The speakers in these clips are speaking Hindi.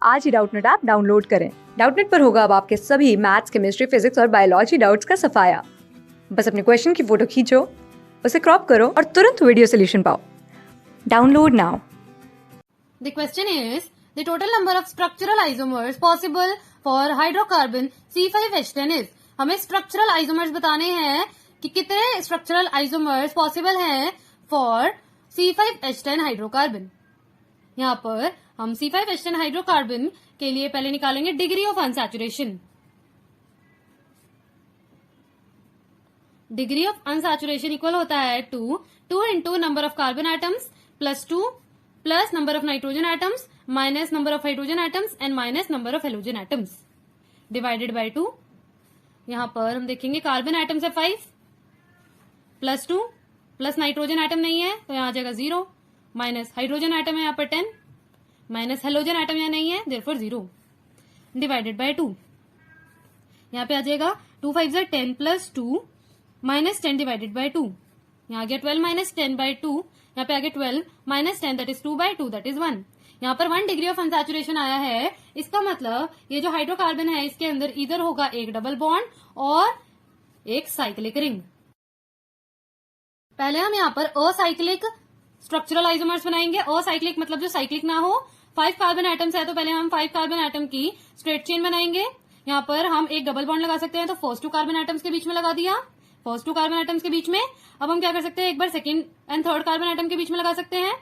आज ही डाउटनेट ऐप डाउनलोड करें। डाउटनेट पर होगा अब आपके सभी मैथ्स, केमिस्ट्री, फिजिक्स और बायोलॉजी डाउट्स का सफाया। बस अपने क्वेश्चन की फोटो खींचो, उसे क्रॉप करो और तुरंत वीडियो सोल्यूशन पाओ। Download now. The question is the total number of structural isomers possible for hydrocarbon C5H10 is। हमें structural isomers बताने हैं कि कितने structural isomers possible हैं for C5H10 हाइड्रोकार्बन। यहाँ पर हम C5H10 हाइड्रोकार्बन के लिए पहले निकालेंगे degree of unsaturation. Degree of unsaturation equal होता है two into number of carbon atoms plus 2 plus number of nitrogen atoms minus number of hydrogen atoms and minus number of halogen atoms divided by 2। यहां पर हम देखेंगे कार्बन एटम्स है 5 प्लस 2 प्लस नाइट्रोजन एटम नहीं है तो यहां आ जाएगा 0 माइनस हाइड्रोजन एटम है यहाँ पर 10 माइनस हेलोजन एटम यहाँ नहीं है देयरफॉर 0 डिवाइडेड बाय 2। यहाँ पे आ जाएगा 2 5 10 प्लस 2 माइनस 10 डिवाइडेड बाय 2। यहाँ आ गया 12 माइनस 10 बाय 2। यहाँ पे आ गया 12 minus 10 that is 2 by 2 that is 1। यहाँ पर 1 डिग्री ऑफ अनसैचुरेशन आया है। इसका मतलब ये जो हाइड्रोकार्बन है इसके अंदर इधर होगा एक डबल बॉन्ड और एक साइक्लिक रिंग। पहले हम यहाँ पर असाइक्लिक स्ट्रक्चरल आइसोमर्स बनाएंगे। असाइक्लिक मतलब जो साइक्लिक ना हो। 5 कार्बन एटम्स है तो पहले हम 5 कार्बन एटम की स्ट्रेट चेन बनाएंगे। यहाँ पर हम एक डबल बॉन्ड लगा सकते हैं तो फर्स्ट 2 कार्बन एटम्स के बीच में लगा दिया, फर्स्ट 2 कार्बन एटम्स के बीच में। अब हम क्या कर सकते हैं, एक बार second and third carbon atom के बीच में लगा सकते हैं,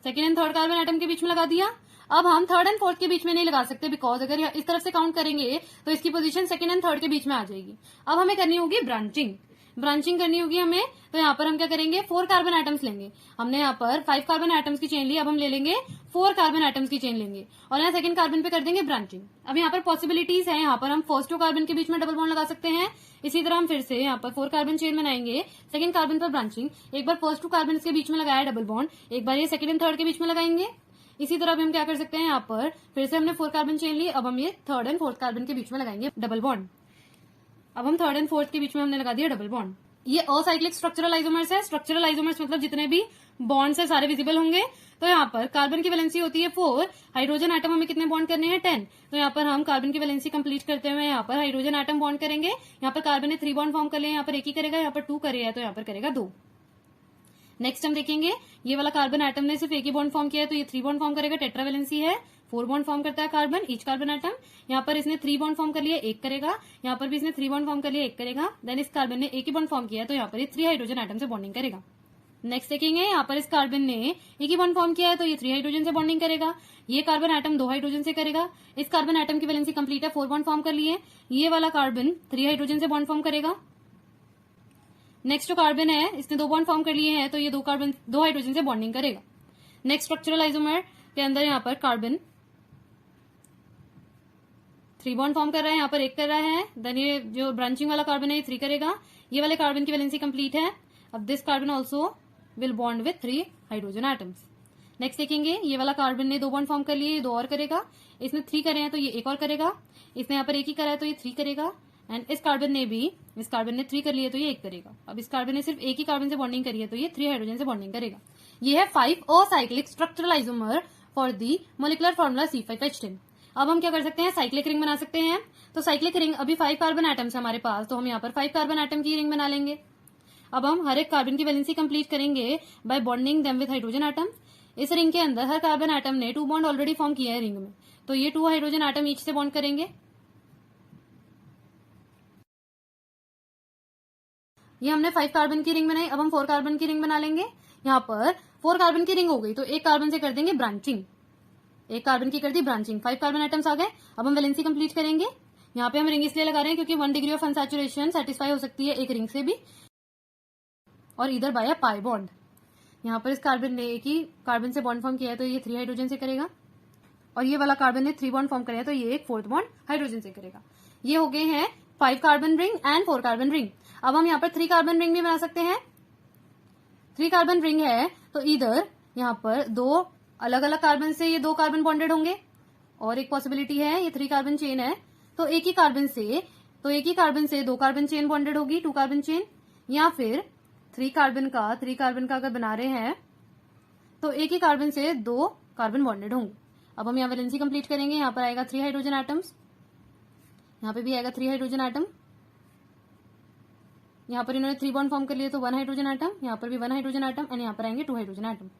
second and third carbon atom के बीच में लगा दिया। अब हम थर्ड एंड फोर्थ के बीच में नहीं लगा सकते बिकॉज अगर इस तरफ से काउंट करेंगे तो इसकी पोजीशन सेकंड एंड थर्ड के बीच में आ जाएगी। अब हमें करनी होगी ब्रांचिंग करनी होगी हमें। तो यहाँ पर हम क्या करेंगे, 4 कार्बन एटम्स लेंगे। हमने यहाँ पर 5 कार्बन एटम्स की चेन ली, अब हम ले लेंगे 4 कार्बन एटम्स की चेन लेंगे और यहाँ सेकंड कार्बन पे कर देंगे ब्रांचिंग। अब यहाँ पर पॉसिबिलिटीज है, यहाँ पर हम फर्स्ट 2 कार्बन के बीच में डबल बॉन्ड लगा सकते हैं। इसी तरह हम फिर से यहाँ पर 4 कार्बन चेन बनाएंगे, सेकंड कार्बन पर ब्रांचिंग। एक बार फर्स्ट 2 कार्बन के बीच में लगाया डबल बॉन्ड, एक बार ये सेकंड एंड थर्ड के बीच में लगाएंगे। इसी तरह भी हम क्या कर सकते हैं, यहाँ पर फिर से हमने 4 कार्बन चेन ली, अब हम ये थर्ड एंड फोर्थ कार्बन के बीच में लगाएंगे डबल बॉन्ड। अब हम थर्ड एंड फोर्थ के बीच में हमने लगा दिया डबल बॉन्ड। ये असाइक्लिक स्ट्रक्चरल आइसोमर्स है। स्ट्रक्चरल आइसोमर्स मतलब जितने भी बॉन्ड्स है सारे विजिबल होंगे। तो यहाँ पर कार्बन की वैलेंसी होती है 4, हाइड्रोजन एटम हमें कितने बॉन्ड करने हैं 10। तो यहाँ पर हम कार्बन की वैलेंसी कंप्लीट करते हुए यहाँ पर हाइड्रोजन एटम बॉन्ड करेंगे। यहाँ पर कार्बन ने 3 बॉन्ड फॉर्म कर लिया, यहाँ पर एक ही करेगा, यहाँ पर 2 करेगा तो यहाँ पर करेगा 2। नेक्स्ट हम देखेंगे ये वाला कार्बन एटम ने सिर्फ एक ही बॉन्ड फॉर्म किया है तो ये 3 बॉन्ड फॉर्म करेगा, टेट्रा वैलेंसी है, 4 बॉन्ड फॉर्म करता है कार्बन ईच कार्बन एटम। यहाँ पर इसने 3 बॉन्ड फॉर्म कर लिया, एक करेगा, यहाँ पर भी इसने 3 बॉन्ड फॉर्म कर लिया, एक करेगा। देन इस कार्बन ने एक ही बॉन्ड फॉर्म किया तो यहाँ पर ये 3 हाइड्रोजन एटम से बॉन्डिंग करेगा। नेक्स्ट देखेंगे यहाँ पर इस कार्बन ने एक ही बॉन्ड फॉर्म किया है तो ये 3 हाइड्रोजन से बॉन्डिंग करेगा। ये कार्बन एटम 2 हाइड्रोजन से करेगा। इस कार्बन एटम की वैलेंसी कंप्लीट है, 4 बॉन्ड फॉर्म कर लिए। ये वाला कार्बन 3 हाइड्रोजन से बॉन्ड फॉर्म करेगा। नेक्स्ट जो कार्बन है इसने 2 बॉन्ड फॉर्म कर लिए हैं तो ये 2 हाइड्रोजन से बॉन्डिंग करेगा। नेक्स्ट स्ट्रक्चरल आइसोमर के अंदर यहाँ पर कार्बन 3 बॉन्ड फॉर्म कर रहा है, यहाँ पर एक कर रहा है। देन ये जो ब्रांचिंग वाला कार्बन है ये 3 करेगा। ये वाले कार्बन की वैलेंसी कंप्लीट है। अब this carbon also will bond with 3 hydrogen atoms. Next देखेंगे ये वाला कार्बन ने 2 बॉन्ड फॉर्म कर लिए, ये 2 और करेगा। इसने 3 करे हैं तो ये एक और करेगा। इसने यहाँ पर एक ही करा है तो ये 3 करेगा। एंड इस कार्बन ने 3 कर लिए तो ये 1 करेगा। अब इस कार्बन ने सिर्फ एक ही कार्बन से बॉन्डिंग करी है तो ये 3 हाइड्रोजन से बॉन्डिंग करेगा। ये है 5 acyclic structural isomer for the molecular formula C5H10। अब हम क्या कर सकते हैं, साइक्लिक रिंग बना सकते हैं। तो साइक्लिक रिंग अभी 5 कार्बन एटम्स है हमारे पास तो हम यहाँ पर 5 कार्बन एटम की रिंग बना लेंगे। अब हम हर एक कार्बन की वैलेंसी कंप्लीट करेंगे by bonding them with hydrogen atom. इस रिंग के अंदर हर कार्बन एटम ने 2 बॉन्ड ऑलरेडी फॉर्म किया है रिंग में तो ये 2 हाइड्रोजन एटम ईच से बॉन्ड करेंगे। ये हमने 5 कार्बन की रिंग बनाई, अब हम 4 कार्बन की रिंग बना लेंगे। यहाँ पर 4 कार्बन की रिंग हो गई तो एक कार्बन से कर देंगे ब्रांचिंग, एक कार्बन की कर दी ब्रांचिंग, 5 कार्बन एटम्स आ गए। अब हम वैलेंसी कंप्लीट करेंगे। यहाँ पे हम रिंग इसलिए लगा रहे हैं क्योंकि 1 डिग्री ऑफ अनसैचुरेशन सेटिस्फाई हो सकती है एक रिंग से भी और इधर बाय अ पाई बॉन्ड। यहाँ पर इस कार्बन ने एक ही कार्बन से बॉन्ड फॉर्म किया है तो ये 3 हाइड्रोजन से करेगा और ये वाला कार्बन ने 3 बॉन्ड फॉर्म किया है तो ये एक 4th बॉन्ड हाइड्रोजन से करेगा। ये हो गए हैं 5 carbon ring and 4 carbon ring. अब हम यहाँ पर 3 कार्बन रिंग भी बना सकते हैं। 3 कार्बन रिंग है तो इधर यहाँ पर 2 अलग अलग कार्बन से ये 2 कार्बन बॉन्डेड होंगे और एक पॉसिबिलिटी है ये 3 कार्बन चेन है तो एक ही कार्बन से 2 कार्बन चेन बॉन्डेड होगी, 2 कार्बन चेन, या फिर 3 कार्बन का अगर बना रहे हैं तो एक ही कार्बन से 2 कार्बन बॉन्डेड होंगे। अब हम यहाँ वैलेंसी कंप्लीट करेंगे। यहाँ पर आएगा 3 हाइड्रोजन एटम्स, यहाँ पे भी आएगा 3 हाइड्रोजन एटम। यहाँ पर इन्होंने 3 बॉन्ड फॉर्म कर लिए तो 1 हाइड्रोजन एटम, यहाँ पर भी 1 हाइड्रोजन एटम एंड यहाँ पर आएंगे 2 हाइड्रोजन एटम।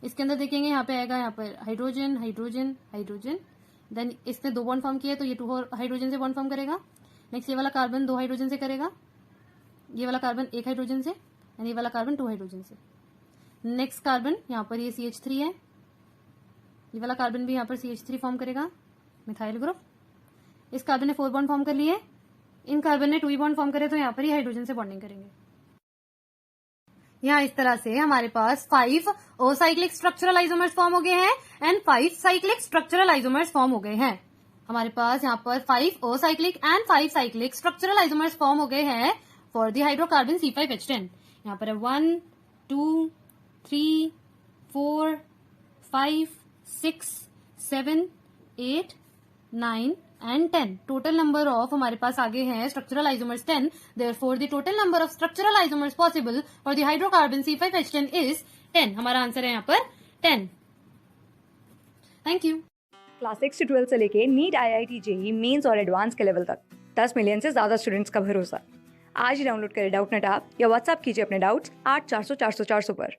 इसके अंदर देखेंगे यहाँ पे आएगा यहाँ पर हाइड्रोजन हाइड्रोजन हाइड्रोजन, देन इसने 2 बॉन्ड फॉर्म किया तो ये 2 हाइड्रोजन से बॉन्ड फॉर्म करेगा। नेक्स्ट ये वाला कार्बन 2 हाइड्रोजन से करेगा, ये वाला कार्बन 1 हाइड्रोजन से एंड ये वाला कार्बन 2 हाइड्रोजन से। नेक्स्ट कार्बन यहाँ पर ये CH3 है, ये वाला कार्बन भी यहाँ पर CH3 फॉर्म करेगा, मिथाइल ग्रुप। इस कार्बन ने 4 बॉन्ड फॉर्म कर लिए, इन कार्बन ने 2 बॉन्ड फॉर्म करे तो यहाँ पर ये हाइड्रोजन से बॉन्डिंग करेंगे। यहाँ इस तरह से हमारे पास 5 असाइक्लिक स्ट्रक्चरल आइसोमर्स फॉर्म हो गए हैं and 5 cyclic structural isomers form हो गए हैं। हमारे पास यहाँ पर 5 acyclic and 5 cyclic structural isomers form हो गए हैं फॉर द हाइड्रोकार्बन C5H10। यहाँ पर 1 2 3 4 5 6 7 8 9 and 10 टोटल नंबर ऑफ हमारे पास आगे हैं structural isomers 10। Therefore the total number of structural isomers possible for the hydrocarbon C5H10 is 10। हमारा आंसर है यहाँ पर 10। Thank you. क्लास 6 से 12 से लेके नीट, IIT, JEE मेंस और एडवांस के लेवल तक 10 मिलियन से ज़्यादा स्टूडेंट्स का भरोसा। आज ही डाउनलोड करें डाउटनेट ऐप या व्हाट्सएप कीजिए अपने डाउट्स 8400 400 400 पर।